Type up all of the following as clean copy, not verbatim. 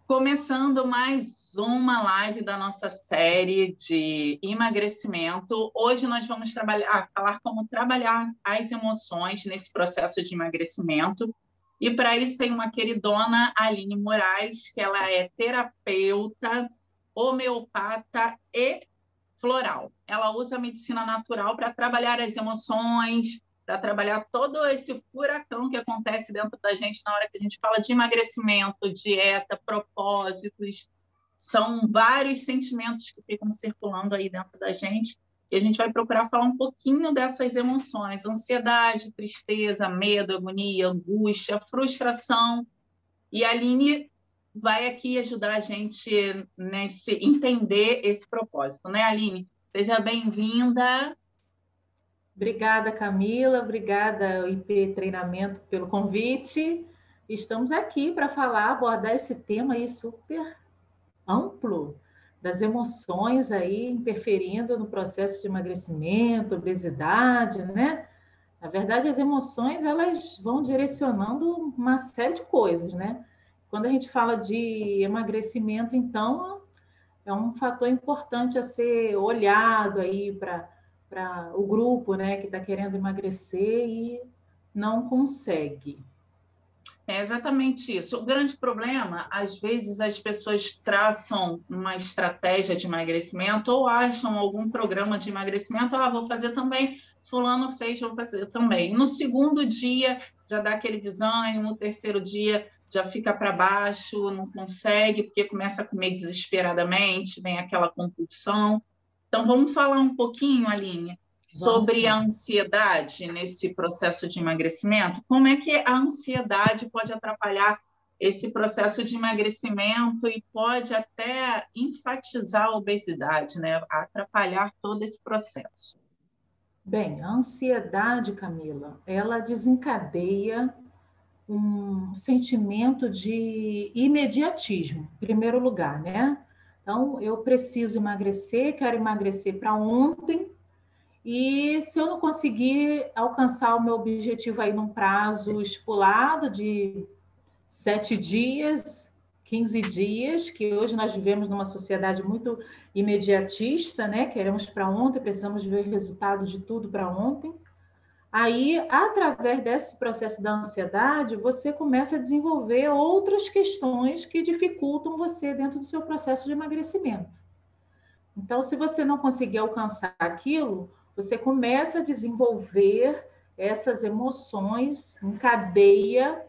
Começando mais uma live da nossa série de emagrecimento. Hoje nós vamos falar como trabalhar as emoções nesse processo de emagrecimento. E para isso tem uma queridona, Aline Moraes, que ela é terapeuta, homeopata e floral. Ela usa a medicina natural para trabalhar as emoções, para trabalhar todo esse furacão que acontece dentro da gente na hora que a gente fala de emagrecimento, dieta, propósitos. São vários sentimentos que ficam circulando aí dentro da gente e a gente vai procurar falar um pouquinho dessas emoções: ansiedade, tristeza, medo, agonia, angústia, frustração. E a Aline vai aqui ajudar a gente nesse entender esse propósito, né, Aline? Seja bem-vinda. Obrigada, Camila. Obrigada, IP Treinamento, pelo convite. Estamos aqui para abordar esse tema aí super amplo das emoções aí interferindo no processo de emagrecimento, obesidade, né? Na verdade, as emoções, elas vão direcionando uma série de coisas, né? Quando a gente fala de emagrecimento, então, é um fator importante a ser olhado aí para o grupo, né, que está querendo emagrecer e não consegue. É exatamente isso. O grande problema, às vezes, as pessoas traçam uma estratégia de emagrecimento ou acham algum programa de emagrecimento. Vou fazer também. Fulano fez, vou fazer também. No segundo dia, já dá aquele desânimo. No terceiro dia, já fica para baixo, não consegue, porque começa a comer desesperadamente, vem aquela compulsão. Então, vamos falar um pouquinho, Aline, sobre a ansiedade nesse processo de emagrecimento. Como é que a ansiedade pode atrapalhar esse processo de emagrecimento e pode até enfatizar a obesidade, né? Atrapalhar todo esse processo? Bem, a ansiedade, Camila, ela desencadeia um sentimento de imediatismo, em primeiro lugar, né? Então, eu preciso emagrecer, quero emagrecer para ontem, e se eu não conseguir alcançar o meu objetivo aí num prazo estipulado de 7 dias, 15 dias, que hoje nós vivemos numa sociedade muito imediatista, né? Queremos para ontem, precisamos ver resultados de tudo para ontem. Aí, através desse processo da ansiedade, você começa a desenvolver outras questões que dificultam você dentro do seu processo de emagrecimento. Então, se você não conseguir alcançar aquilo, você começa a desenvolver essas emoções em cadeia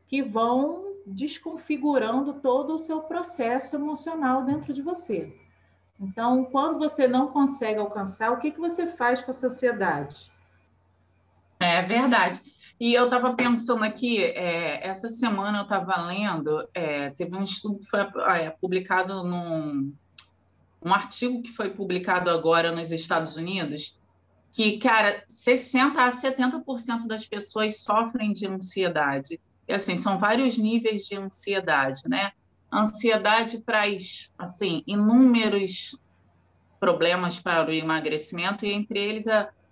que vão desconfigurando todo o seu processo emocional dentro de você. Então, quando você não consegue alcançar, o que você faz com essa ansiedade? É verdade. E eu estava pensando aqui, essa semana eu estava lendo, teve um estudo que foi publicado um artigo que foi publicado agora nos Estados Unidos, que, cara, 60 a 70% das pessoas sofrem de ansiedade. E, assim, são vários níveis de ansiedade, né? A ansiedade traz, assim, inúmeros problemas para o emagrecimento, e entre eles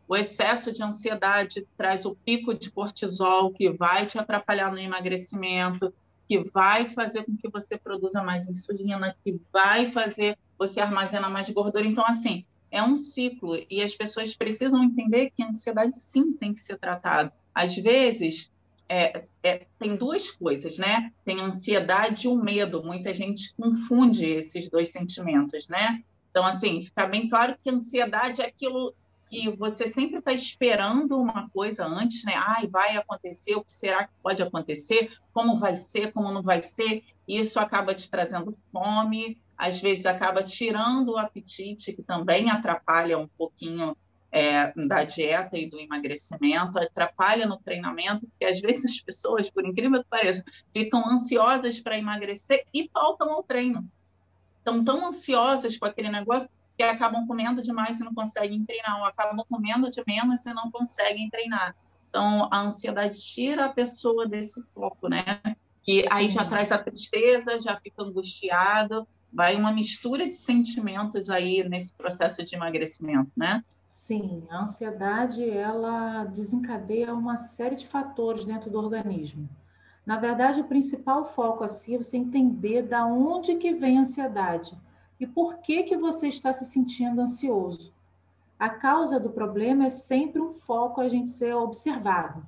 o excesso de ansiedade traz o pico de cortisol, que vai te atrapalhar no emagrecimento, que vai fazer com que você produza mais insulina, que vai fazer você armazenar mais gordura. Então, assim, é um ciclo e as pessoas precisam entender que a ansiedade, sim, tem que ser tratada. Às vezes, tem duas coisas, né? Tem a ansiedade e o medo. Muita gente confunde esses dois sentimentos, né? Então, assim, fica bem claro que a ansiedade é aquilo que você sempre está esperando uma coisa antes, né? Ai, vai acontecer, o que será que pode acontecer? Como vai ser, como não vai ser? Isso acaba te trazendo fome, às vezes acaba tirando o apetite, que também atrapalha um pouquinho da dieta e do emagrecimento, atrapalha no treinamento, porque às vezes as pessoas, por incrível que pareça, ficam ansiosas para emagrecer e faltam ao treino. Estão tão ansiosas com aquele negócio que acabam comendo demais e não conseguem treinar, ou acabam comendo de menos e não conseguem treinar. Então, a ansiedade tira a pessoa desse foco, né? Que aí já traz a tristeza, já fica angustiado, vai uma mistura de sentimentos aí nesse processo de emagrecimento, né? Sim, a ansiedade, ela desencadeia uma série de fatores dentro do organismo. Na verdade, o principal foco assim é você entender da onde que vem a ansiedade e por que que você está se sentindo ansioso. A causa do problema é sempre um foco a gente ser observado.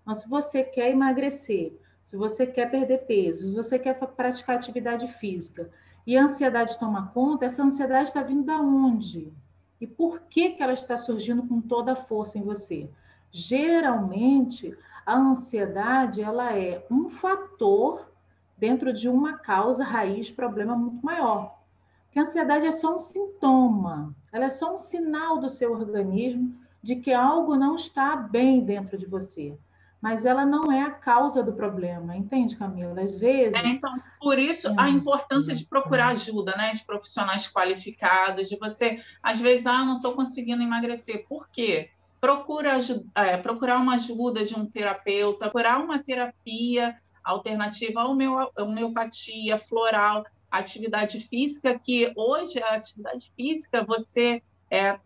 Mas se você quer emagrecer, se você quer perder peso, se você quer praticar atividade física e a ansiedade toma conta, essa ansiedade está vindo da onde? E por que que ela está surgindo com toda a força em você? Geralmente, a ansiedade ela é um fator dentro de uma causa raiz, problema muito maior. Porque a ansiedade é só um sintoma, ela é só um sinal do seu organismo de que algo não está bem dentro de você. Mas ela não é a causa do problema, entende, Camila? Às vezes. Então, por isso a importância de procurar ajuda, né, de profissionais qualificados, de você, às vezes, não estou conseguindo emagrecer. Por quê? Procurar uma ajuda de um terapeuta, procurar uma terapia alternativa à homeopatia, floral, atividade física, que hoje a atividade física você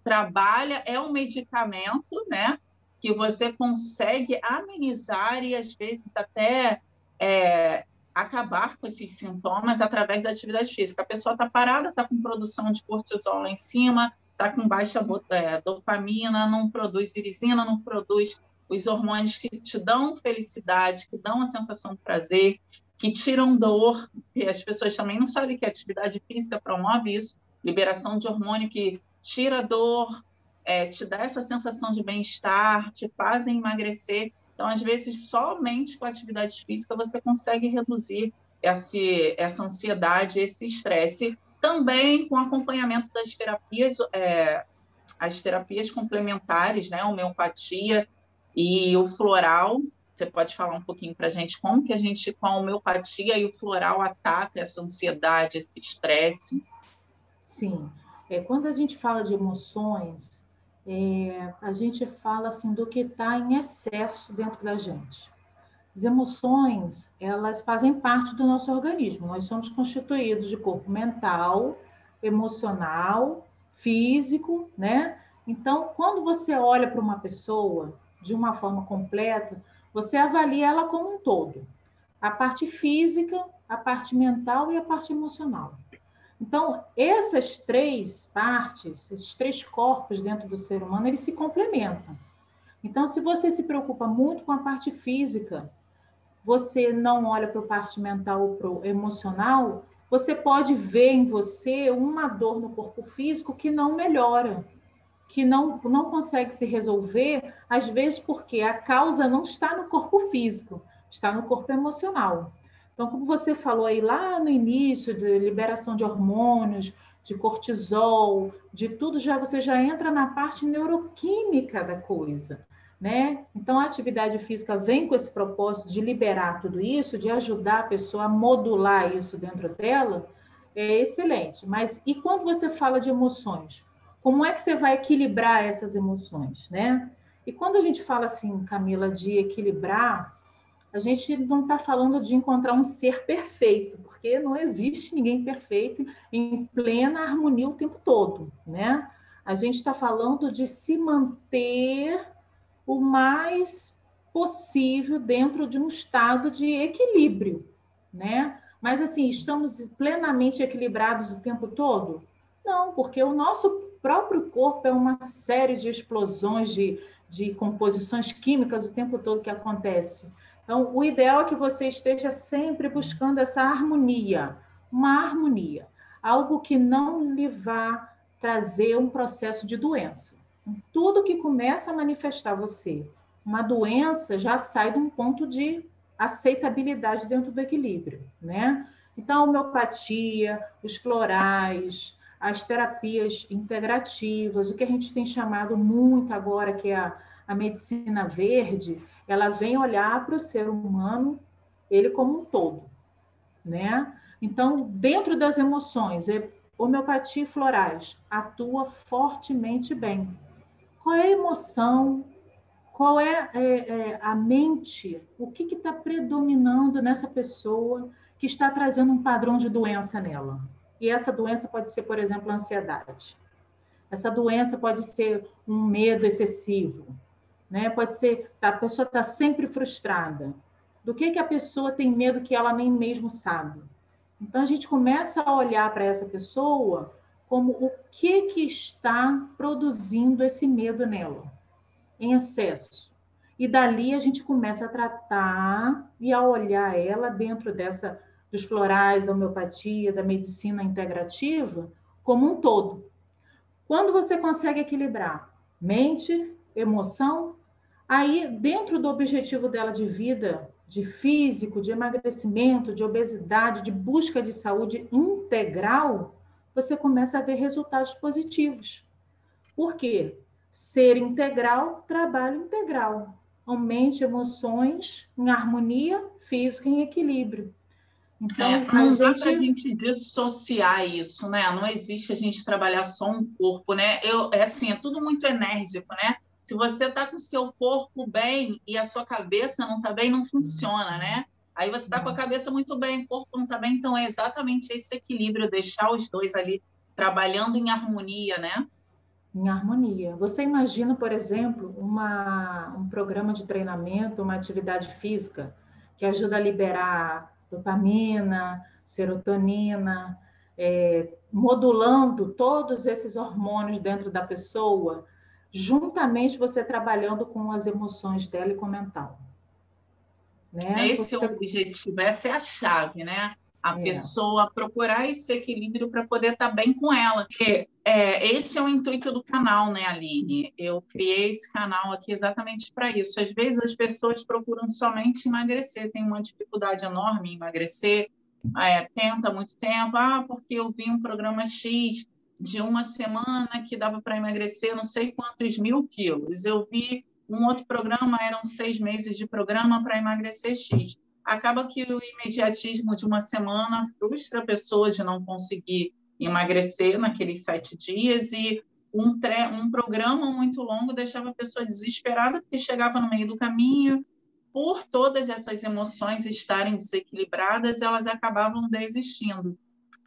trabalha, é um medicamento, né, que você consegue amenizar e, às vezes, até acabar com esses sintomas através da atividade física. A pessoa está parada, está com produção de cortisol lá em cima, está com baixa dopamina, não produz irisina, não produz os hormônios que te dão felicidade, que dão a sensação de prazer, que tiram dor, e as pessoas também não sabem que a atividade física promove isso, liberação de hormônio que tira dor, te dá essa sensação de bem-estar, te fazem emagrecer. Então, às vezes, somente com a atividade física você consegue reduzir essa ansiedade, esse estresse. Também com acompanhamento das terapias, as terapias complementares, né? A homeopatia e o floral. Você pode falar um pouquinho para a gente como que a gente, com a homeopatia e o floral, ataca essa ansiedade, esse estresse? Sim. Quando a gente fala de emoções, a gente fala assim do que está em excesso dentro da gente. As emoções, elas fazem parte do nosso organismo. Nós somos constituídos de corpo mental, emocional, físico, né? Então, quando você olha para uma pessoa de uma forma completa, você avalia ela como um todo. A parte física, a parte mental e a parte emocional. Então, essas três partes, esses três corpos dentro do ser humano, eles se complementam. Então, se você se preocupa muito com a parte física, você não olha para a parte mental ou para o emocional, você pode ver em você uma dor no corpo físico que não melhora, que não consegue se resolver, às vezes porque a causa não está no corpo físico, está no corpo emocional. Então, como você falou aí lá no início, de liberação de hormônios, de cortisol, de tudo, você já entra na parte neuroquímica da coisa, né? Então, a atividade física vem com esse propósito de liberar tudo isso, de ajudar a pessoa a modular isso dentro dela, é excelente. Mas e quando você fala de emoções? Como é que você vai equilibrar essas emoções, né? E quando a gente fala assim, Camila, de equilibrar, a gente não está falando de encontrar um ser perfeito, porque não existe ninguém perfeito em plena harmonia o tempo todo, né? A gente está falando de se manter o mais possível dentro de um estado de equilíbrio, né? Mas assim, estamos plenamente equilibrados o tempo todo? Não, porque o nosso próprio corpo é uma série de explosões de composições químicas o tempo todo que acontece. Então, o ideal é que você esteja sempre buscando essa harmonia, uma harmonia, algo que não lhe vá trazer um processo de doença. Tudo que começa a manifestar você uma doença já sai de um ponto de aceitabilidade dentro do equilíbrio, né? Então, a homeopatia, os florais, as terapias integrativas, o que a gente tem chamado muito agora, que é a medicina verde, ela vem olhar para o ser humano, ele como um todo, né? Então, dentro das emoções, homeopatia e florais atua fortemente bem. Qual é a emoção? Qual é a mente? O que está predominando nessa pessoa que está trazendo um padrão de doença nela? E essa doença pode ser, por exemplo, a ansiedade. Essa doença pode ser um medo excessivo, né? Pode ser a pessoa está sempre frustrada. Do que a pessoa tem medo que ela nem mesmo sabe. Então, a gente começa a olhar para essa pessoa como o que está produzindo esse medo nela, em excesso. E dali a gente começa a tratar e a olhar ela dentro dos florais, da homeopatia, da medicina integrativa, como um todo. Quando você consegue equilibrar mente, emoção, aí dentro do objetivo dela de vida, de físico, de emagrecimento, de obesidade, de busca de saúde integral, você começa a ver resultados positivos. Por quê? Ser integral, trabalho integral. Mente, emoções em harmonia, físico em equilíbrio. Então, não dá para a gente dissociar isso, né? Não existe a gente trabalhar só um corpo, né? É tudo muito enérgico, né? Se você está com o seu corpo bem e a sua cabeça não está bem, não funciona, né? Aí você está com a cabeça muito bem, o corpo não está bem, então é exatamente esse equilíbrio, deixar os dois ali trabalhando em harmonia, né? Em harmonia. Você imagina, por exemplo, um programa de treinamento, uma atividade física que ajuda a liberar dopamina, serotonina, modulando todos esses hormônios dentro da pessoa, juntamente você trabalhando com as emoções dela e com o mental. Né? Esse é o objetivo, essa é a chave, né? A pessoa procurar esse equilíbrio para poder estar bem com ela. Esse é o intuito do canal, né, Aline? Eu criei esse canal aqui exatamente para isso. Às vezes as pessoas procuram somente emagrecer, tem uma dificuldade enorme em emagrecer, tenta há muito tempo, porque eu vi um programa X de uma semana que dava para emagrecer não sei quantos 1.000 quilos. Eu vi um outro programa, eram 6 meses de programa para emagrecer X. Acaba que o imediatismo de uma semana frustra a pessoa de não conseguir emagrecer naqueles 7 dias e um programa muito longo deixava a pessoa desesperada porque chegava no meio do caminho, por todas essas emoções estarem desequilibradas, elas acabavam desistindo.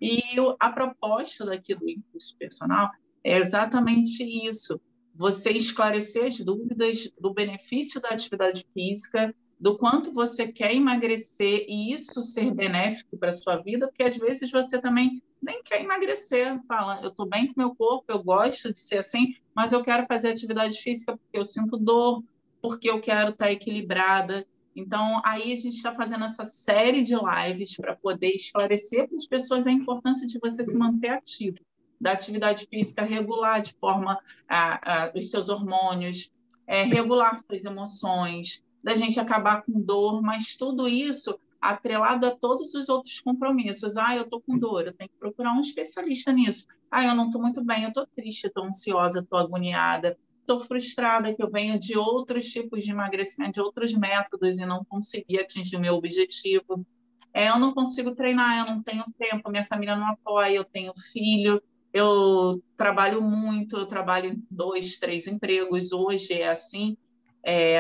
E a proposta daqui do Impulso Personal é exatamente isso, você esclarecer as dúvidas do benefício da atividade física, do quanto você quer emagrecer e isso ser benéfico para a sua vida, porque às vezes você também nem quer emagrecer, fala, eu estou bem com meu corpo, eu gosto de ser assim, mas eu quero fazer atividade física porque eu sinto dor, porque eu quero estar equilibrada. Então, aí a gente está fazendo essa série de lives para poder esclarecer para as pessoas a importância de você se manter ativo, da atividade física regular de forma os seus hormônios, regular suas emoções, da gente acabar com dor, mas tudo isso atrelado a todos os outros compromissos. Eu estou com dor, eu tenho que procurar um especialista nisso. Eu não estou muito bem, eu estou triste, estou ansiosa, estou agoniada, estou frustrada que eu venho de outros tipos de emagrecimento, de outros métodos e não consegui atingir o meu objetivo. Eu não consigo treinar, eu não tenho tempo, minha família não apoia, eu tenho filho, eu trabalho muito, eu trabalho em 2, 3 empregos, hoje é assim,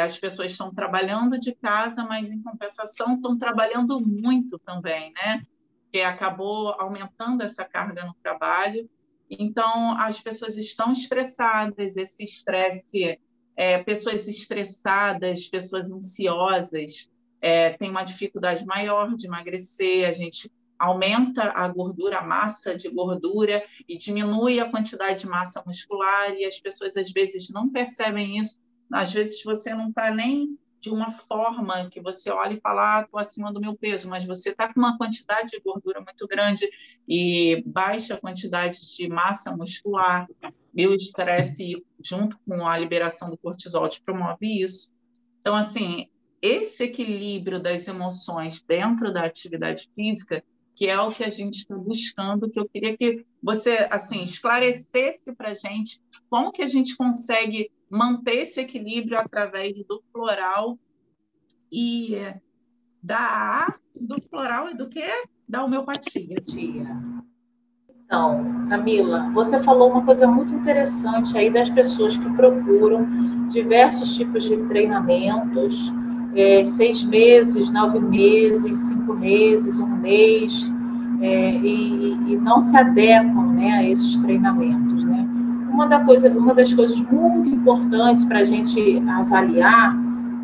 as pessoas estão trabalhando de casa, mas em compensação estão trabalhando muito também, né? Porque acabou aumentando essa carga no trabalho, então as pessoas estão estressadas, esse estresse, pessoas estressadas, pessoas ansiosas, tem uma dificuldade maior de emagrecer, a gente aumenta a gordura, a massa de gordura e diminui a quantidade de massa muscular e as pessoas às vezes não percebem isso. Às vezes você não está nem de uma forma que você olha e fala, estou acima do meu peso, mas você está com uma quantidade de gordura muito grande e baixa quantidade de massa muscular, e o estresse junto com a liberação do cortisol te promove isso. Então, assim, esse equilíbrio das emoções dentro da atividade física, que é o que a gente está buscando, que eu queria que você, assim, esclarecesse para a gente como que a gente consegue manter esse equilíbrio através do floral e do floral e do quê? Da homeopatia. Então, Camila, você falou uma coisa muito interessante aí das pessoas que procuram diversos tipos de treinamentos, 6 meses, 9 meses, 5 meses, 1 mês, e não se adequam, né, a esses treinamentos, né? Uma das coisas muito importantes para a gente avaliar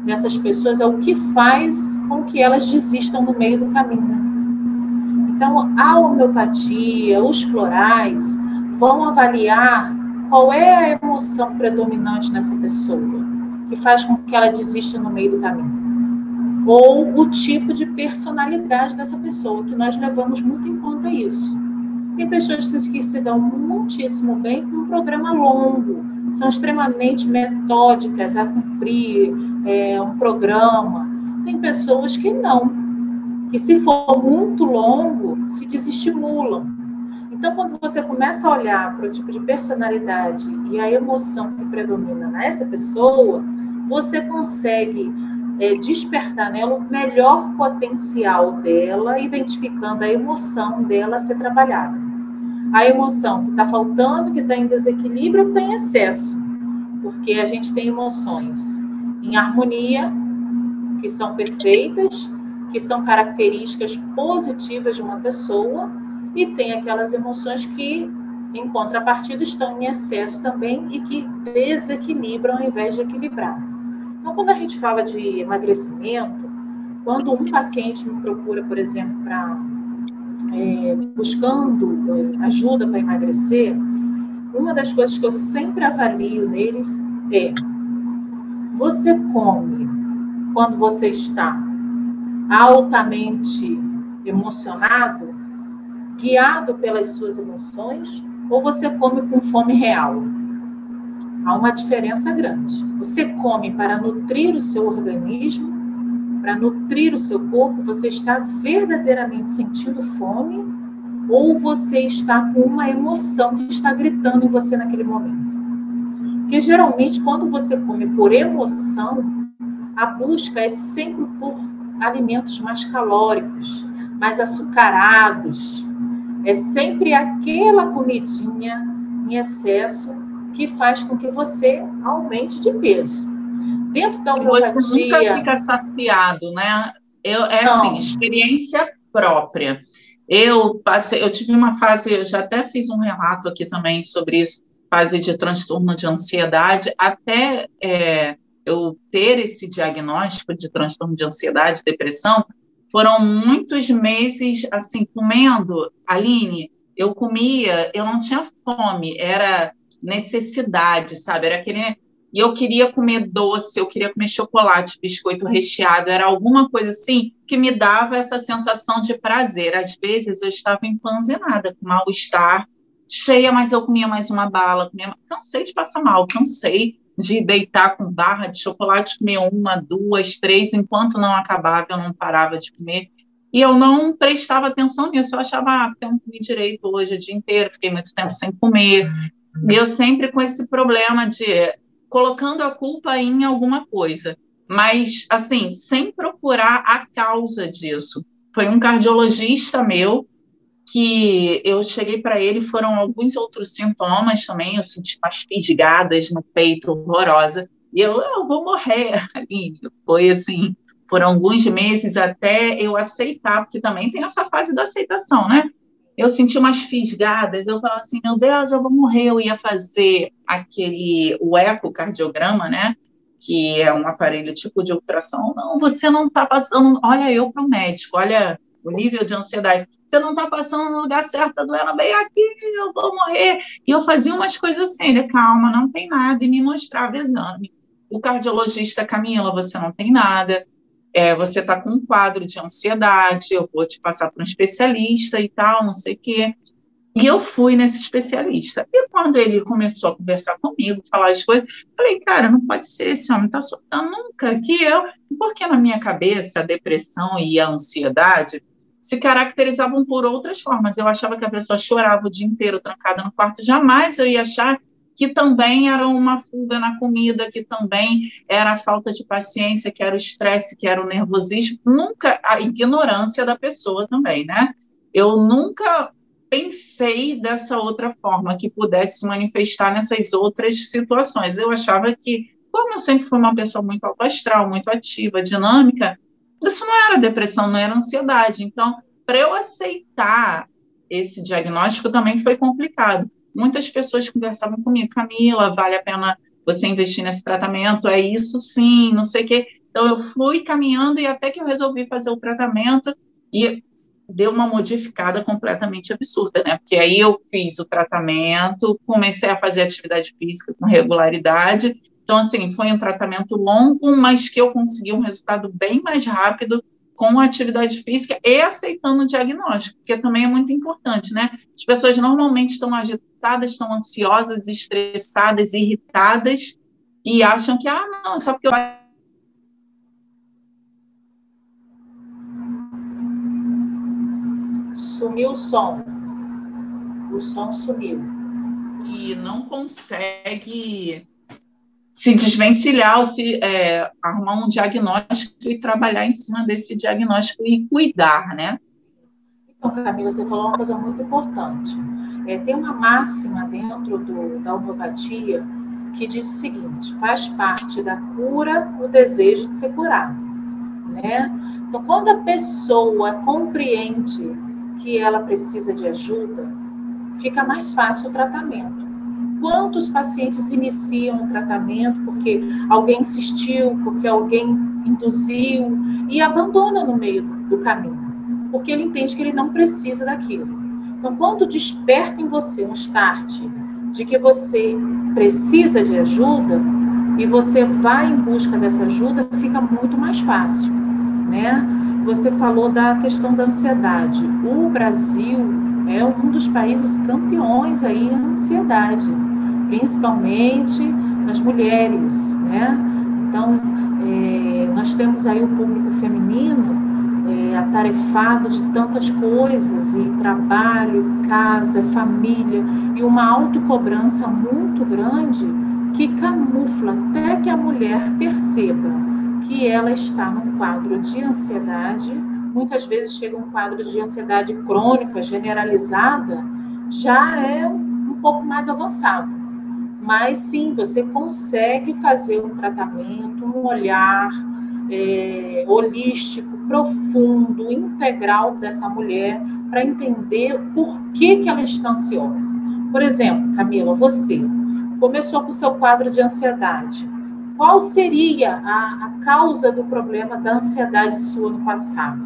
dessas pessoas é o que faz com que elas desistam no meio do caminho. Então, a homeopatia, os florais, vão avaliar qual é a emoção predominante nessa pessoa, que faz com que ela desista no meio do caminho. Ou o tipo de personalidade dessa pessoa, que nós levamos muito em conta isso. Tem pessoas que se dão muitíssimo bem com um programa longo, são extremamente metódicas a cumprir um programa. Tem pessoas que não, que se for muito longo, se desestimulam. Então, quando você começa a olhar para o tipo de personalidade e a emoção que predomina nessa pessoa, você consegue despertar nela o melhor potencial dela, identificando a emoção dela a ser trabalhada. A emoção que está faltando, que está em desequilíbrio, está em excesso, porque a gente tem emoções em harmonia, que são perfeitas, que são características positivas de uma pessoa, e tem aquelas emoções que, em contrapartida, estão em excesso também e que desequilibram ao invés de equilibrar. Então, quando a gente fala de emagrecimento, quando um paciente me procura, por exemplo, buscando ajuda para emagrecer, uma das coisas que eu sempre avalio neles é: você come quando você está altamente emocionado, guiado pelas suas emoções, ou você come com fome real? Há uma diferença grande. Você come para nutrir o seu organismo, para nutrir o seu corpo, você está verdadeiramente sentindo fome, ou você está com uma emoção que está gritando em você naquele momento? Porque geralmente, quando você come por emoção, a busca é sempre por alimentos mais calóricos, mais açucarados. É sempre aquela comidinha em excesso que faz com que você aumente de peso. Dentro da homeopatia... Você nunca fica saciado, né? Assim, experiência própria. Eu tive uma fase, eu já até fiz um relato aqui também sobre isso, fase de transtorno de ansiedade, até eu ter esse diagnóstico de transtorno de ansiedade, depressão, foram muitos meses, assim, comendo. Aline, eu comia, eu não tinha fome, era necessidade, sabe? Era aquele... E eu queria comer doce, eu queria comer chocolate, biscoito recheado, era alguma coisa assim que me dava essa sensação de prazer. Às vezes eu estava empanzinada, com mal-estar, cheia, mas eu comia mais uma bala, cansei de passar mal, cansei de deitar com barra de chocolate, comer uma, duas, três, enquanto não acabava, eu não parava de comer. E eu não prestava atenção nisso, eu achava, porque eu não comi direito hoje o dia inteiro, fiquei muito tempo sem comer. E eu sempre com esse problema de... colocando a culpa em alguma coisa, mas, assim, sem procurar a causa disso. Foi um cardiologista meu que eu cheguei para ele, foram alguns outros sintomas também, eu senti umas fisgadas no peito horrorosa, e eu vou morrer. E foi assim, por alguns meses até eu aceitar, porque também tem essa fase da aceitação, né? Eu senti umas fisgadas, eu falava assim, meu Deus, eu vou morrer. Eu ia fazer o ecocardiograma, né? Que é um aparelho tipo de ultrassom. Não, você não está passando, olha eu para o médico, olha o nível de ansiedade. Você não está passando no lugar certo, está doendo bem aqui, eu vou morrer. E eu fazia umas coisas assim, ele, calma, não tem nada, e me mostrava exame. O cardiologista, Camila, você não tem nada, você está com um quadro de ansiedade, eu vou te passar para um especialista e tal, não sei o quê. E eu fui nesse especialista. E quando ele começou a conversar comigo, falar as coisas, eu falei, cara, não pode ser, esse homem está soltando nunca. Porque na minha cabeça a depressão e a ansiedade se caracterizavam por outras formas. Eu achava que a pessoa chorava o dia inteiro trancada no quarto, jamais eu ia achar que também era uma fuga na comida, que também era a falta de paciência, que era o estresse, que era o nervosismo, nunca a ignorância da pessoa também, né? Eu nunca pensei dessa outra forma, que pudesse se manifestar nessas outras situações. Eu achava que, como eu sempre fui uma pessoa muito alto astral, muito ativa, dinâmica, isso não era depressão, não era ansiedade. Então, para eu aceitar esse diagnóstico também foi complicado. Muitas pessoas conversavam comigo, Camila, vale a pena você investir nesse tratamento? É isso sim, não sei o quê. Então, eu fui caminhando e até que eu resolvi fazer o tratamento e deu uma modificada completamente absurda, né? Porque aí eu fiz o tratamento, comecei a fazer atividade física com regularidade. Então, assim, foi um tratamento longo, mas que eu consegui um resultado bem mais rápido com a atividade física e aceitando o diagnóstico, porque também é muito importante, né? As pessoas normalmente estão agitadas, estão ansiosas, estressadas, irritadas e acham que, não, só porque eu... Sumiu o som sumiu. E não consegue se desvencilhar ou arrumar um diagnóstico e trabalhar em cima desse diagnóstico e cuidar, né? Então, Camila, você falou uma coisa muito importante. Tem uma máxima dentro da homeopatia que diz o seguinte: faz parte da cura o desejo de ser curado, né? Então, quando a pessoa compreende que ela precisa de ajuda, fica mais fácil o tratamento. Quantos pacientes iniciam o tratamento porque alguém insistiu, porque alguém induziu e abandona no meio do caminho, porque ele entende que ele não precisa daquilo. Então, quando desperta em você um start de que você precisa de ajuda e você vai em busca dessa ajuda, fica muito mais fácil, né? Você falou da questão da ansiedade. O Brasil é um dos países campeões aí em ansiedade, principalmente nas mulheres, né? Então, nós temos aí o público feminino atarefado de tantas coisas, e trabalho, casa, família, e uma autocobrança muito grande que camufla até que a mulher perceba que ela está num quadro de ansiedade. Muitas vezes chega um quadro de ansiedade crônica, generalizada, já é um pouco mais avançado. Mas sim, você consegue fazer um tratamento, um olhar holístico, profundo, integral dessa mulher, para entender por que ela está ansiosa. Por exemplo, Camila, você começou com o seu quadro de ansiedade. Qual seria a causa do problema da ansiedade sua no passado,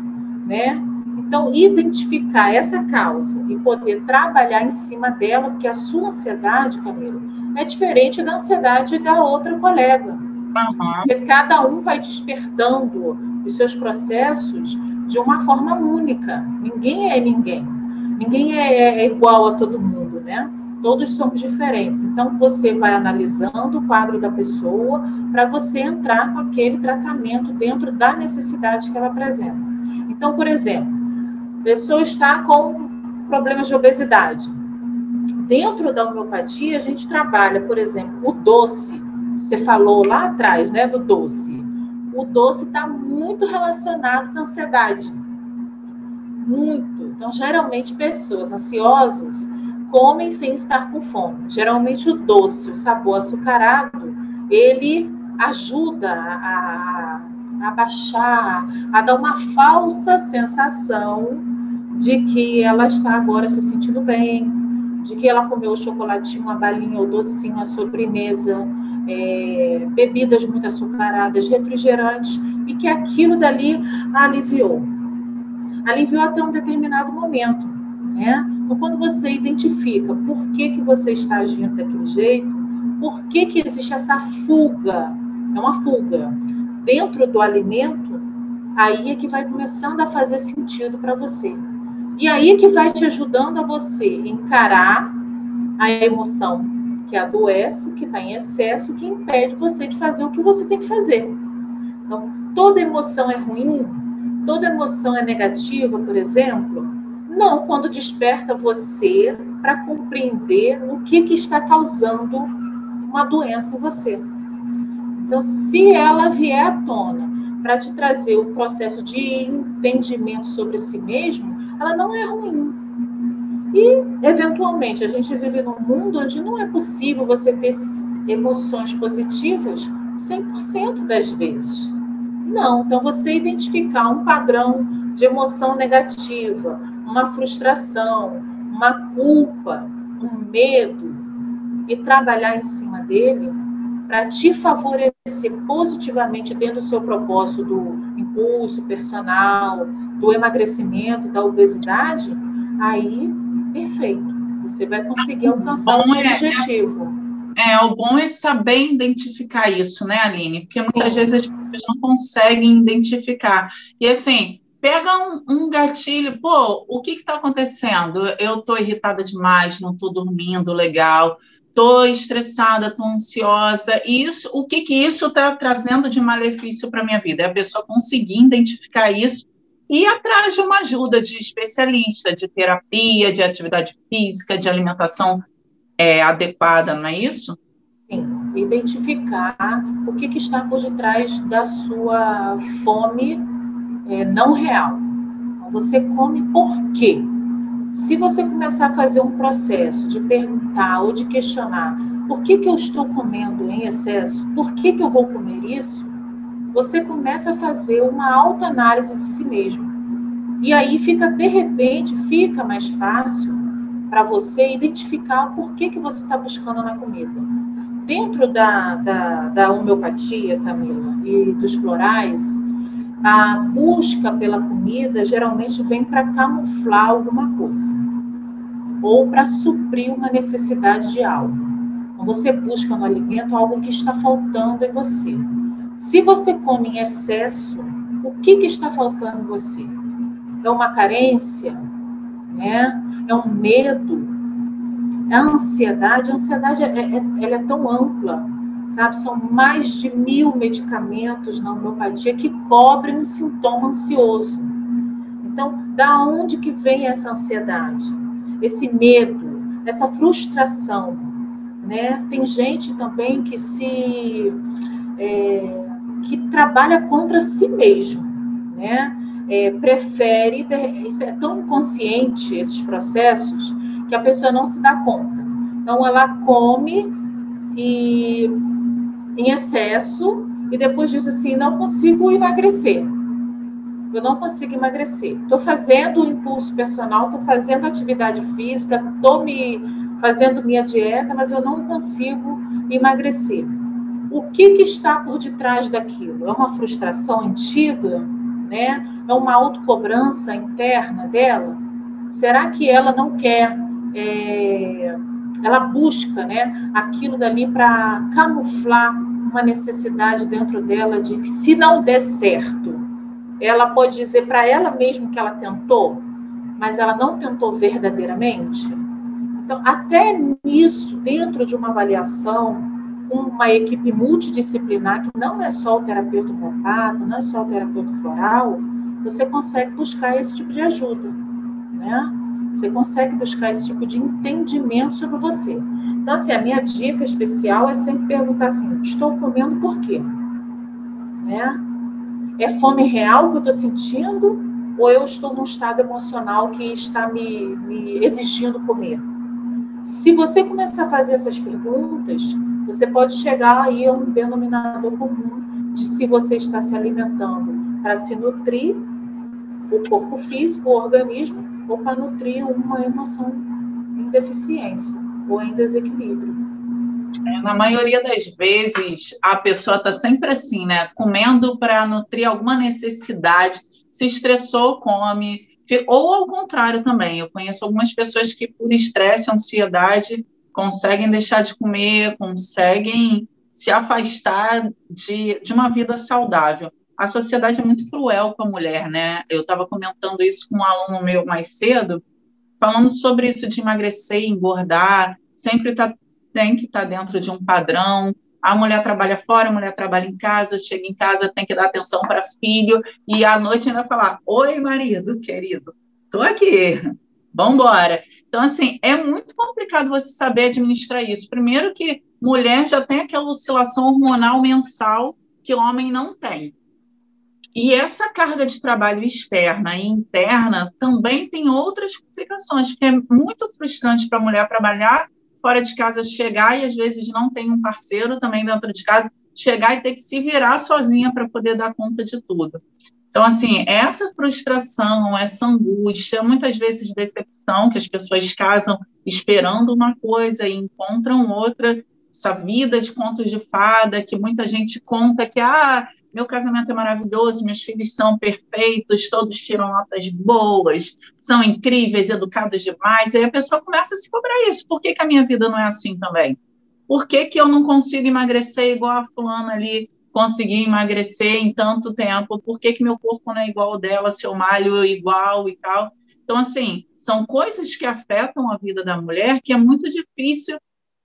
né? Então, identificar essa causa e poder trabalhar em cima dela, porque a sua ansiedade, Camila, é diferente da ansiedade da outra colega. Porque cada um vai despertando os seus processos de uma forma única. Ninguém é ninguém. Ninguém é igual a todo mundo, né? Todos somos diferentes. Então, você vai analisando o quadro da pessoa para você entrar com aquele tratamento dentro da necessidade que ela apresenta. Então, por exemplo, a pessoa está com problemas de obesidade. Dentro da homeopatia, a gente trabalha, por exemplo, o doce. Você falou lá atrás, né, do doce. O doce está muito relacionado com a ansiedade. Muito. Então, geralmente, pessoas ansiosas comem sem estar com fome. Geralmente, o doce, o sabor açucarado, ele ajuda a baixar, a dar uma falsa sensação de que ela está agora se sentindo bem, de que ela comeu o chocolatinho, a balinha, o docinho, a sobremesa, bebidas muito açucaradas, refrigerantes, e que aquilo dali aliviou. Aliviou até um determinado momento, né? Então, quando você identifica por que você está agindo daquele jeito, por que existe essa fuga, é uma fuga, dentro do alimento, aí é que vai começando a fazer sentido para você. E aí é que vai te ajudando a você encarar a emoção que adoece, que está em excesso, que impede você de fazer o que você tem que fazer. Então, toda emoção é ruim? Toda emoção é negativa, por exemplo? Não, quando desperta você para compreender o que está causando uma doença em você. Então, se ela vier à tona para te trazer o processo de entendimento sobre si mesmo, ela não é ruim. E, eventualmente, a gente vive num mundo onde não é possível você ter emoções positivas 100% das vezes. Não. Então, você identificar um padrão de emoção negativa, uma frustração, uma culpa, um medo, e trabalhar em cima dele, para te favorecer positivamente dentro do seu propósito do impulso personal, do emagrecimento, da obesidade, aí, perfeito. Você vai conseguir alcançar o seu objetivo. O bom é saber identificar isso, né, Aline? Porque muitas vezes as pessoas não conseguem identificar. E assim, pega um gatilho, pô, o que está acontecendo? Eu estou irritada demais, não estou dormindo legal, estou estressada, estou ansiosa. E isso, o que isso está trazendo de malefício para a minha vida? É a pessoa conseguir identificar isso e ir atrás de uma ajuda de especialista, de terapia, de atividade física, de alimentação adequada, não é isso? Sim, identificar o que está por detrás da sua fome não real. Você come por quê? Se você começar a fazer um processo de perguntar ou de questionar por que eu estou comendo em excesso, por que eu vou comer isso, você começa a fazer uma autoanálise de si mesmo. E aí de repente, fica mais fácil para você identificar por que você está buscando na comida. Dentro da homeopatia, Camila, e dos florais, a busca pela comida geralmente vem para camuflar alguma coisa ou para suprir uma necessidade de algo. Então, você busca no alimento algo que está faltando em você. Se você come em excesso, o que está faltando em você? É uma carência? Né? É um medo? É a ansiedade? A ansiedade ela é tão ampla, sabe? São mais de 1000 medicamentos na homeopatia que cobrem um sintoma ansioso. Então, da onde que vem essa ansiedade? Esse medo, essa frustração, né? Tem gente também que que trabalha contra si mesmo, né? Prefere, isso é tão inconsciente, esses processos, que a pessoa não se dá conta. Então, ela come em excesso e depois diz assim, não consigo emagrecer. Eu não consigo emagrecer. Estou fazendo o impulso personal, estou fazendo atividade física, estou fazendo minha dieta, mas eu não consigo emagrecer. O que está por detrás daquilo? É uma frustração antiga? Né? É uma autocobrança interna dela? Será que ela não quer... ela busca, né, aquilo dali para camuflar uma necessidade dentro dela de que se não der certo, ela pode dizer para ela mesma que ela tentou, mas ela não tentou verdadeiramente? Então, até nisso, dentro de uma avaliação, com uma equipe multidisciplinar, que não é só o terapeuta homeopata, não é só o terapeuta floral, você consegue buscar esse tipo de ajuda, né? Você consegue buscar esse tipo de entendimento sobre você. Então, assim, a minha dica especial é sempre perguntar assim, estou comendo por quê? Né? É fome real que eu estou sentindo ou eu estou num estado emocional que está me exigindo comer? Se você começar a fazer essas perguntas, você pode chegar aí a um denominador comum de se você está se alimentando para se nutrir o corpo físico, o organismo, ou para nutrir uma emoção em deficiência ou em desequilíbrio. Na maioria das vezes, a pessoa está sempre assim, né? Comendo para nutrir alguma necessidade, se estressou, come, ou ao contrário também. Eu conheço algumas pessoas que, por estresse, ansiedade, conseguem deixar de comer, conseguem se afastar de uma vida saudável. A sociedade é muito cruel com a mulher, né? Eu estava comentando isso com um aluno meu mais cedo, falando sobre isso de emagrecer e engordar, sempre tem que estar dentro de um padrão. A mulher trabalha fora, a mulher trabalha em casa, chega em casa, tem que dar atenção para filho, e à noite ainda falar, oi, marido, querido, estou aqui, vamos embora. Então, assim, é muito complicado você saber administrar isso. Primeiro que mulher já tem aquela oscilação hormonal mensal que o homem não tem. E essa carga de trabalho externa e interna também tem outras complicações, porque é muito frustrante para a mulher trabalhar fora de casa, chegar e às vezes não tem um parceiro também dentro de casa, chegar e ter que se virar sozinha para poder dar conta de tudo. Então, assim, essa frustração, essa angústia, muitas vezes decepção, que as pessoas casam esperando uma coisa e encontram outra, essa vida de contos de fada, que muita gente conta que, meu casamento é maravilhoso, meus filhos são perfeitos, todos tiram notas boas, são incríveis, educados demais, e aí a pessoa começa a se cobrar isso. Por que que a minha vida não é assim também? Por que que eu não consigo emagrecer igual a fulana ali conseguiu emagrecer em tanto tempo? Por que que meu corpo não é igual ao dela, se eu malho igual e tal? Então, assim, são coisas que afetam a vida da mulher que é muito difícil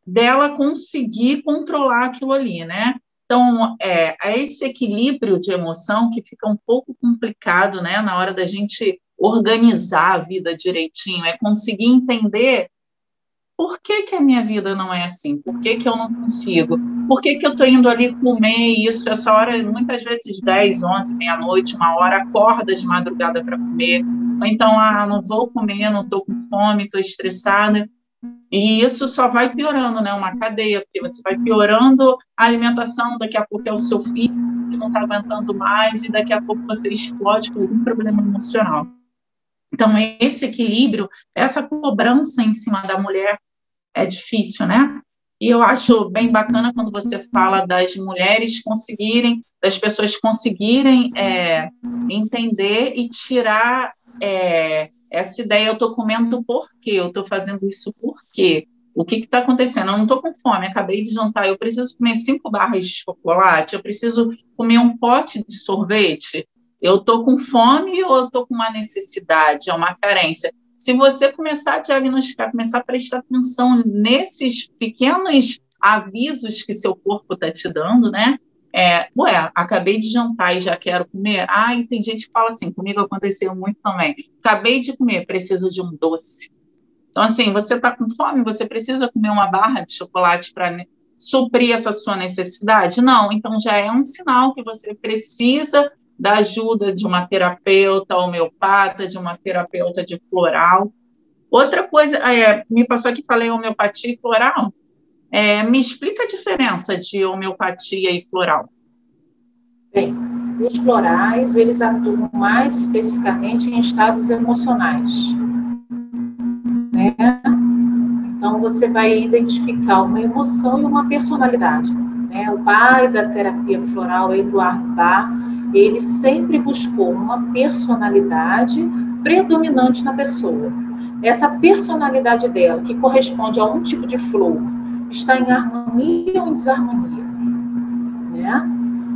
dela conseguir controlar aquilo ali, né? Então, é esse equilíbrio de emoção que fica um pouco complicado, né, na hora da gente organizar a vida direitinho, é conseguir entender por que que a minha vida não é assim, por que que eu não consigo, por que que eu estou indo ali comer isso, essa hora, muitas vezes 10, 11, meia-noite, 1 hora, acorda de madrugada para comer, ou então, não vou comer, não estou com fome, estou estressada. E isso só vai piorando, né? Uma cadeia, porque você vai piorando a alimentação, daqui a pouco é o seu filho que não está aguentando mais, e daqui a pouco você explode com algum problema emocional. Então, esse equilíbrio, essa cobrança em cima da mulher é difícil, né? E eu acho bem bacana quando você fala das mulheres conseguirem, das pessoas conseguirem entender e tirar essa ideia, eu estou comendo por quê? Eu estou fazendo isso por quê? O que está acontecendo? Eu não estou com fome, acabei de jantar, eu preciso comer 5 barras de chocolate, eu preciso comer um pote de sorvete, eu estou com fome ou eu estou com uma necessidade, é uma carência? Se você começar a diagnosticar, começar a prestar atenção nesses pequenos avisos que seu corpo está te dando, né? Acabei de jantar e já quero comer. E tem gente que fala assim, comigo aconteceu muito também. Acabei de comer, preciso de um doce. Então, assim, você está com fome, você precisa comer uma barra de chocolate para suprir essa sua necessidade? Não, então já é um sinal que você precisa da ajuda de uma terapeuta homeopata, de uma terapeuta de floral. Outra coisa, me passou aqui, falei homeopatia e floral. Me explica a diferença de homeopatia e floral. Bem, os florais, eles atuam mais especificamente em estados emocionais, né? Então, você vai identificar uma emoção e uma personalidade, né? O pai da terapia floral, Eduardo Bach, ele sempre buscou uma personalidade predominante na pessoa. Essa personalidade dela, que corresponde a um tipo de flor, está em harmonia ou em desarmonia, né?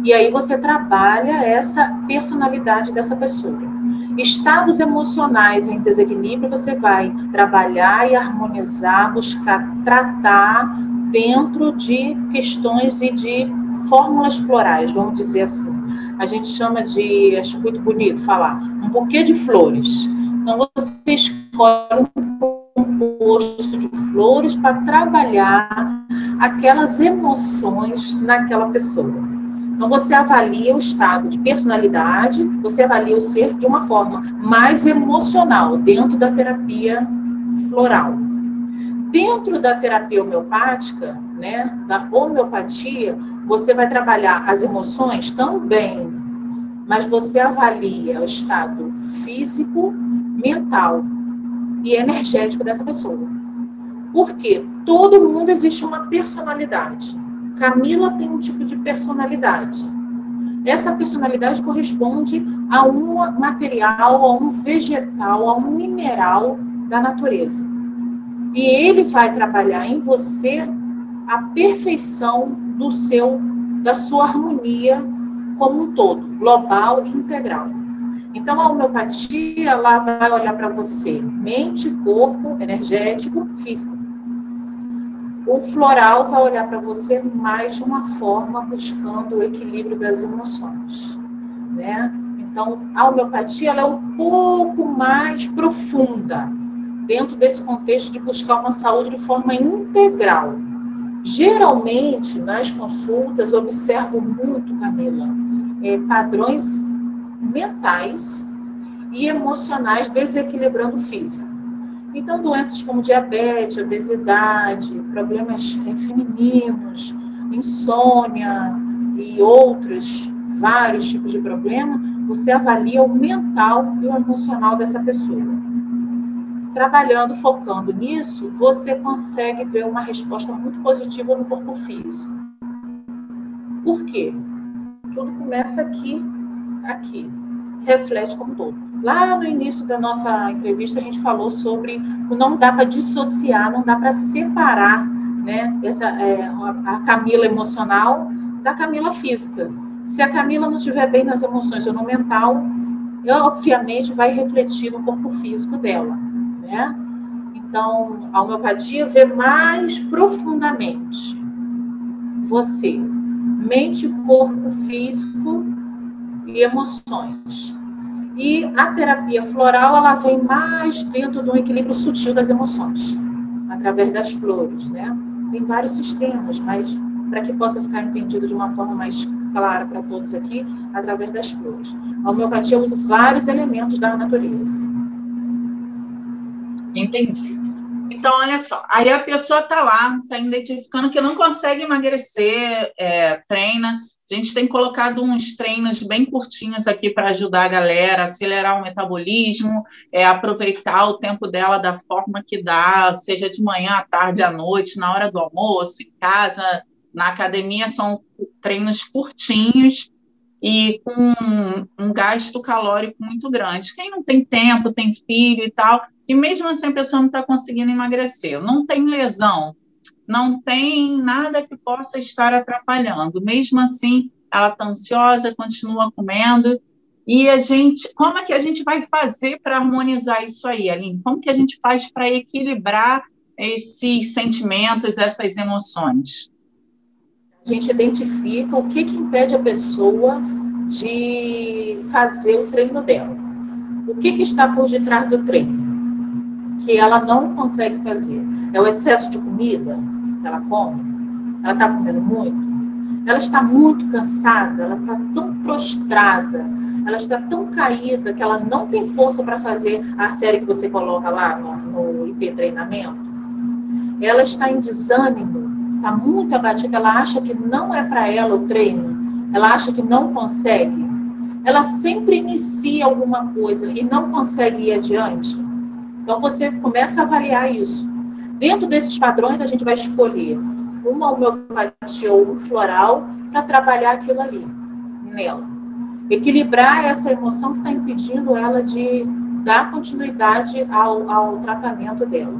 E aí você trabalha essa personalidade dessa pessoa. Estados emocionais em desequilíbrio, você vai trabalhar e harmonizar, buscar tratar dentro de questões e de fórmulas florais, vamos dizer assim. A gente chama de, acho muito bonito falar, um buquê de flores. Então, você escolhe um composto de flores para trabalhar aquelas emoções naquela pessoa. Então, você avalia o estado de personalidade, você avalia o ser de uma forma mais emocional, dentro da terapia floral. Dentro da terapia homeopática, né, da homeopatia, você vai trabalhar as emoções também, mas você avalia o estado físico, mental e energético dessa pessoa. Porque todo mundo existe uma personalidade. Camila tem um tipo de personalidade. Essa personalidade corresponde a um material, a um vegetal, a um mineral da natureza. E ele vai trabalhar em você a perfeição da sua harmonia como um todo, global e integral. Então, a homeopatia, ela vai olhar para você, mente, corpo, energético, físico. O floral vai olhar para você mais de uma forma, buscando o equilíbrio das emoções, né? Então, a homeopatia, ela é um pouco mais profunda, dentro desse contexto de buscar uma saúde de forma integral. Geralmente, nas consultas, observo muito, Camila, padrões mentais e emocionais desequilibrando o físico. Então, doenças como diabetes, obesidade, problemas femininos, insônia e outros vários tipos de problema, você avalia o mental e o emocional dessa pessoa. trabalhando, focando nisso, você consegue ver uma resposta muito positiva no corpo físico. Por quê? Tudo começa aqui, reflete como todo. Lá no início da nossa entrevista, a gente falou sobre o não dá para dissociar, não dá para separar, né, a Camila emocional da Camila física. Se a Camila não estiver bem nas emoções ou no mental, obviamente vai refletir no corpo físico dela, né? Então, a homeopatia vê mais profundamente você, mente, corpo físico e emoções. E a terapia floral, ela vem mais dentro de um equilíbrio sutil das emoções, através das flores, né? Tem vários sistemas, mas para que possa ficar entendido de uma forma mais clara para todos aqui, através das flores. A homeopatia usa vários elementos da natureza. Entendi. Então, olha só, aí a pessoa está lá, está identificando que não consegue emagrecer, treina. A gente tem colocado uns treinos bem curtinhos aqui para ajudar a galera a acelerar o metabolismo, aproveitar o tempo dela da forma que dá, seja de manhã, à tarde, à noite, na hora do almoço, em casa, na academia, são treinos curtinhos e com um gasto calórico muito grande. Quem não tem tempo, tem filho e tal, e mesmo assim a pessoa não está conseguindo emagrecer, não tem lesão, não tem nada que possa estar atrapalhando. Mesmo assim, ela está ansiosa, continua comendo. E como é que a gente vai fazer para harmonizar isso aí, Aline? Como que a gente faz para equilibrar esses sentimentos, essas emoções? A gente identifica o que impede a pessoa de fazer o treino dela. O que está por detrás do treino que ela não consegue fazer? É o excesso de comida que ela come? Ela está comendo muito? Ela está muito cansada? Ela está tão prostrada? Ela está tão caída que ela não tem força para fazer a série que você coloca lá no IP treinamento? Ela está em desânimo? Está muito abatida? Ela acha que não é para ela o treino? Ela acha que não consegue? Ela sempre inicia alguma coisa e não consegue ir adiante? Então, você começa a avaliar isso. Dentro desses padrões, a gente vai escolher uma homeopatia ou um floral para trabalhar aquilo ali, nela. Equilibrar essa emoção que está impedindo ela de dar continuidade ao tratamento dela.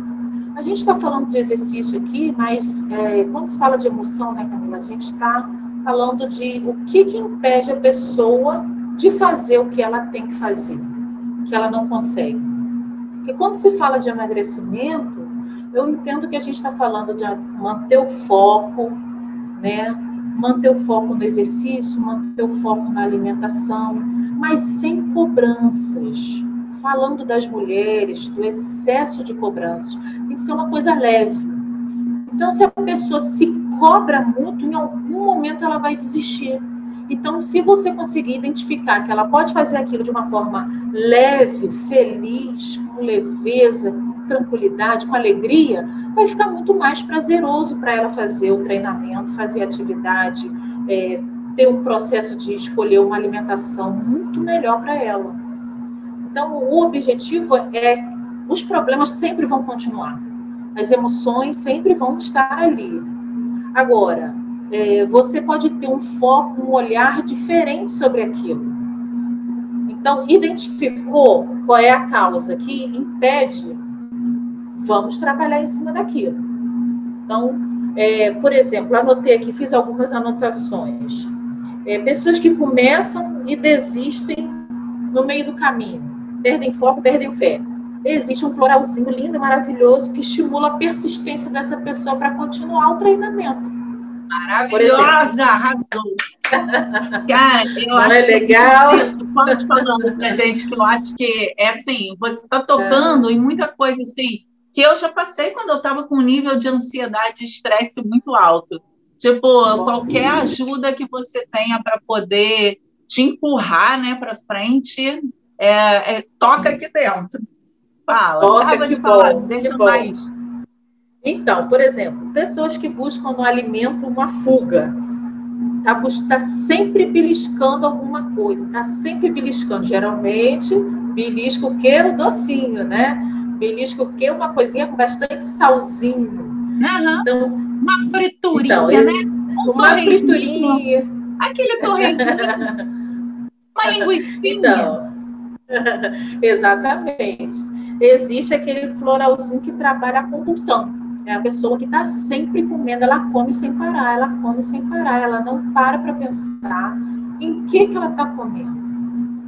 A gente está falando de exercício aqui, mas quando se fala de emoção, né, Camila, a gente está falando de o que impede a pessoa de fazer o que ela tem que fazer, que ela não consegue. Porque quando se fala de emagrecimento, eu entendo que a gente está falando de manter o foco, né? Manter o foco no exercício, manter o foco na alimentação, mas sem cobranças. Falando das mulheres, do excesso de cobranças, tem que ser uma coisa leve. Então, se a pessoa se cobra muito, em algum momento ela vai desistir. Então, se você conseguir identificar que ela pode fazer aquilo de uma forma leve, feliz, com leveza, com tranquilidade, com alegria, vai ficar muito mais prazeroso para ela fazer o treinamento, fazer a atividade, ter um processo de escolher uma alimentação muito melhor para ela. Então, o objetivo os problemas sempre vão continuar, as emoções sempre vão estar ali. Agora, você pode ter um foco, um olhar diferente sobre aquilo. Então, identificou qual é a causa que impede, vamos trabalhar em cima daquilo. Então, por exemplo, anotei aqui, fiz algumas anotações. Pessoas que começam e desistem no meio do caminho, perdem foco, perdem fé. Existe um floralzinho lindo e maravilhoso que estimula a persistência dessa pessoa para continuar o treinamento. Maravilhosa, arrasou. Cara, eu acho legal. Isso, pode falando pra gente, que eu acho que assim, você está tocando em muita coisa assim, que eu já passei quando eu estava com um nível de ansiedade e estresse muito alto. Tipo, qualquer ajuda que você tenha para poder te empurrar, né, para frente, toca aqui dentro. Fala, acaba de falar, deixa mais. Então, por exemplo, pessoas que buscam no alimento uma fuga, tá sempre beliscando alguma coisa, tá sempre beliscando. Geralmente, belisca o quê? O docinho, né? belisca o quê? Uma coisinha com bastante salzinho. Então, uma friturinha, né? Uma friturinha. Aquele torresminho. Uma linguicinha. Então, exatamente. Existe aquele floralzinho que trabalha a compulsão. É a pessoa que está sempre comendo, ela come sem parar, ela come sem parar, ela não para pensar em que ela está comendo.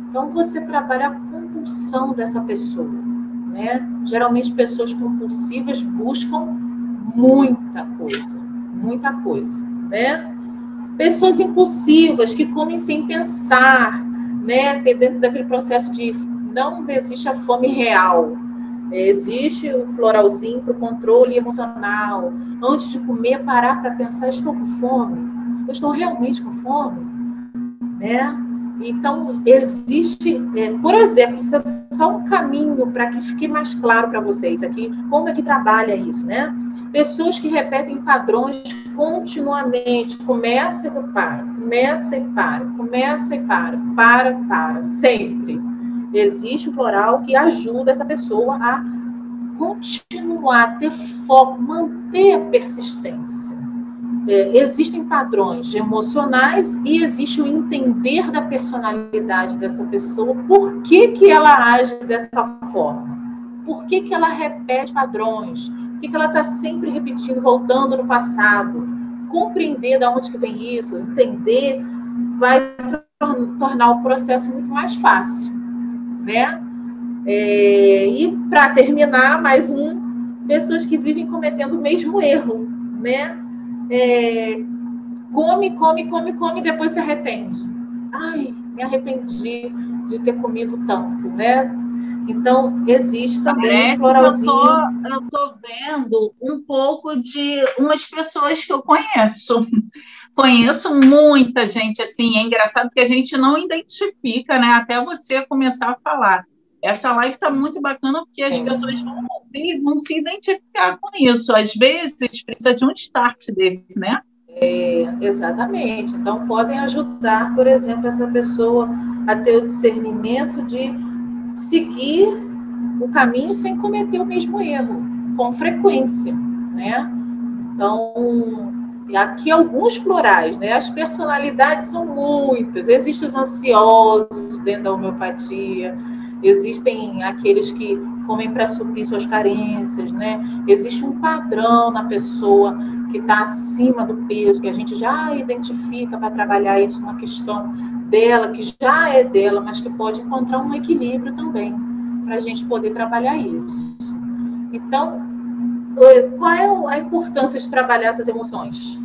Então, você trabalha a compulsão dessa pessoa, né? Geralmente, pessoas compulsivas buscam muita coisa, né? Pessoas impulsivas que comem sem pensar, né? Dentro daquele processo de não existe a fome real, existe o floralzinho para o controle emocional. Antes de comer, parar para pensar, estou com fome? Eu estou realmente com fome? Né? Então, existe, por exemplo, isso é só um caminho para que fique mais claro para vocês aqui, como é que trabalha isso, né? Pessoas que repetem padrões continuamente, começa e para, começa e para, começa e para, sempre. Existe o floral que ajuda essa pessoa a continuar, ter foco, manter a persistência. Existem padrões emocionais e existe o entender da personalidade dessa pessoa, por que ela age dessa forma, por que ela repete padrões, por que ela está sempre repetindo, voltando no passado. Compreender de onde que vem isso, entender, vai tornar o processo muito mais fácil, né? E para terminar, mais pessoas que vivem cometendo o mesmo erro, né? Come, depois se arrepende. Ai, me arrependi de ter comido tanto, né? Então, existe também um floralzinho. Eu tô vendo um pouco de umas pessoas que eu conheço. Conheço muita gente, assim, é engraçado que a gente não identifica, né? Até você começar a falar. Essa live está muito bacana porque as pessoas vão ouvir, vão se identificar com isso. Às vezes, precisa de um start desse, né? Exatamente. Então, podem ajudar, por exemplo, essa pessoa a ter o discernimento de seguir o caminho sem cometer o mesmo erro, com frequência, né? Então, aqui alguns plurais, né? As personalidades são muitas. Existem os ansiosos dentro da homeopatia, existem aqueles que comem para suprir suas carências, né? Existe um padrão na pessoa que está acima do peso, que a gente já identifica para trabalhar isso, uma questão dela, que já é dela, mas que pode encontrar um equilíbrio também, para a gente poder trabalhar isso. Então, qual é a importância de trabalhar essas emoções?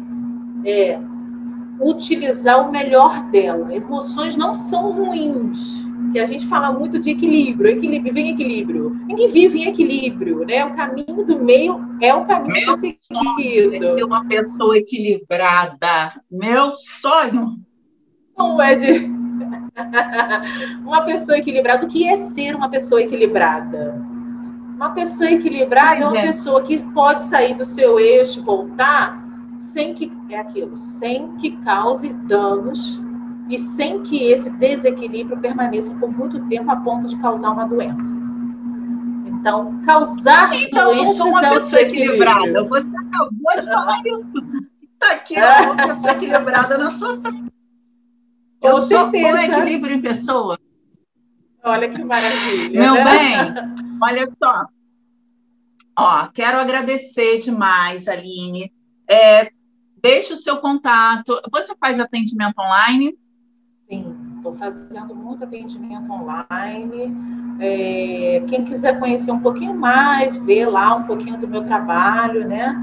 Utilizar o melhor dela. Emoções não são ruins, que a gente fala muito de equilíbrio, vive em equilíbrio. Ninguém vive em equilíbrio, né? O caminho do meio é o caminho a ser seguido. Ser uma pessoa equilibrada. Meu sonho. Não é de uma pessoa equilibrada. O que é ser uma pessoa equilibrada? Uma pessoa equilibrada é uma pessoa que pode sair do seu eixo, voltar, sem que cause danos e sem que esse desequilíbrio permaneça por muito tempo a ponto de causar uma doença. Então, causar doenças eu sou uma pessoa equilibrada. Você acabou de falar isso. Está aqui, uma pessoa equilibrada na sua frente. Eu sou com equilíbrio em pessoa. Olha que maravilha. Meu bem, olha só. Quero agradecer demais, Aline. Deixe o seu contato. Você faz atendimento online? Sim, estou fazendo muito atendimento online. Quem quiser conhecer um pouquinho mais, ver lá um pouquinho do meu trabalho, né?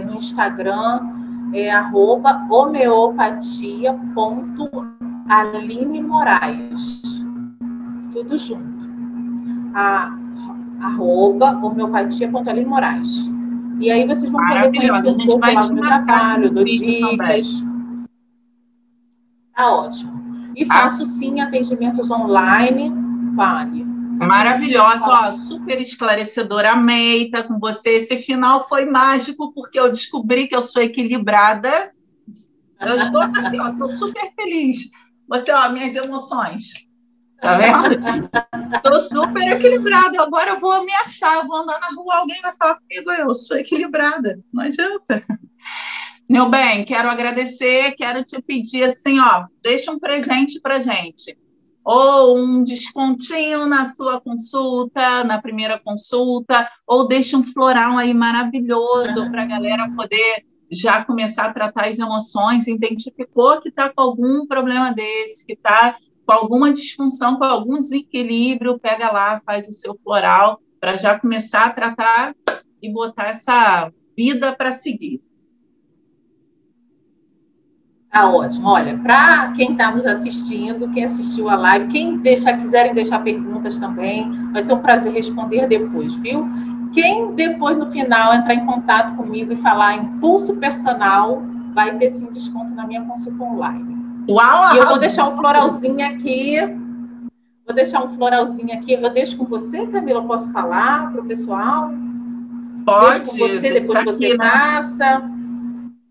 No Instagram, @homeopatia.alinemoraes. Tudo junto. @homeopatia.alinemoraes. E aí vocês vão poder conhecer um pouco lá do meu trabalho, dou dicas. Tá ótimo. E faço, sim, atendimentos online. Vale. Maravilhosa, super esclarecedora. Amei estar com você. Esse final foi mágico, porque eu descobri que eu sou equilibrada. Eu estou aqui, estou super feliz. Você, minhas emoções. Tá vendo? Estou super equilibrada. Agora eu vou me achar, eu vou andar na rua, alguém vai falar comigo, eu sou equilibrada. Não adianta. Meu bem, quero agradecer, quero te pedir assim, ó, deixa um presente para gente. Ou um descontinho na sua consulta, na primeira consulta, ou deixa um floral aí maravilhoso para a galera poder já começar a tratar as emoções, identificou que está com algum problema desse, que está com alguma disfunção, com algum desequilíbrio, pega lá, faz o seu floral para já começar a tratar e botar essa vida para seguir. Tá ótimo. Olha, para quem está nos assistindo, quem assistiu a live, quem quiserem deixar perguntas também, vai ser um prazer responder depois, viu? Quem depois, no final, entrar em contato comigo e falar Impulso Personal, vai ter sim desconto na minha consulta online. Uau! E eu vou deixar um floralzinho aqui. Eu deixo com você, Camila? Eu posso falar para o pessoal? Pode. Deixo com você, depois você passa.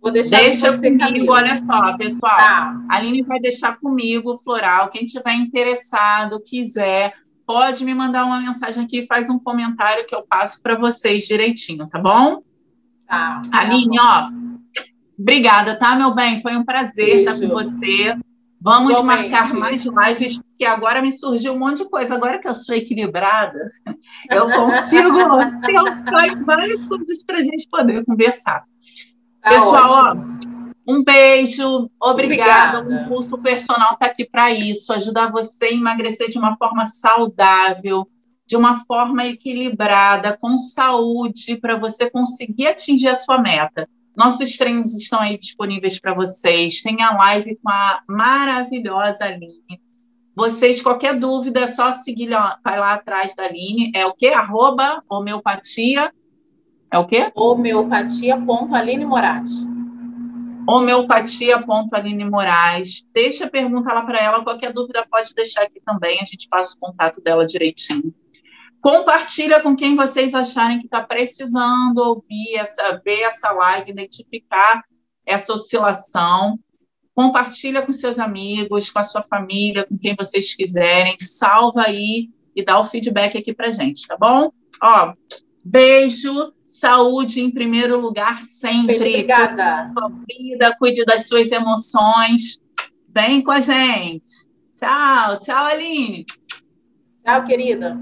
Vou deixar Deixa com você, comigo, Camila. Olha só, pessoal. Tá. A Aline vai deixar comigo o floral. Quem tiver interessado, quiser, pode me mandar uma mensagem aqui e faz um comentário que eu passo para vocês direitinho, tá bom? Tá. Aline, ó, obrigada, tá, meu bem? Foi um prazer estar com você. Vamos Igualmente. marcar mais lives, porque agora me surgiu um monte de coisa. Agora que eu sou equilibrada, eu consigo pensar em várias coisas para a gente poder conversar. Tá, pessoal, ótimo. Ó, um beijo, obrigada. O Impulso Personal está aqui para isso, ajudar você a emagrecer de uma forma saudável, de uma forma equilibrada, com saúde, para você conseguir atingir a sua meta. Nossos treinos estão aí disponíveis para vocês. Tem a live com a maravilhosa Aline. Vocês, qualquer dúvida, é só seguir, vai lá atrás da Aline. É o quê? @homeopatia. É o quê? Homeopatia.Aline Moraes. Homeopatia.Aline Moraes. Deixa a pergunta lá para ela. Qualquer dúvida pode deixar aqui também. A gente passa o contato dela direitinho. Compartilha com quem vocês acharem que está precisando ouvir, ver essa live, identificar essa oscilação. Compartilha com seus amigos, com a sua família, com quem vocês quiserem. Salva aí e dá o feedback aqui para gente, tá bom? Ó, beijo, saúde em primeiro lugar sempre. Beijo, obrigada. Cuide da sua vida, cuide das suas emoções. Vem com a gente. Tchau, tchau, Aline. Tchau, querida.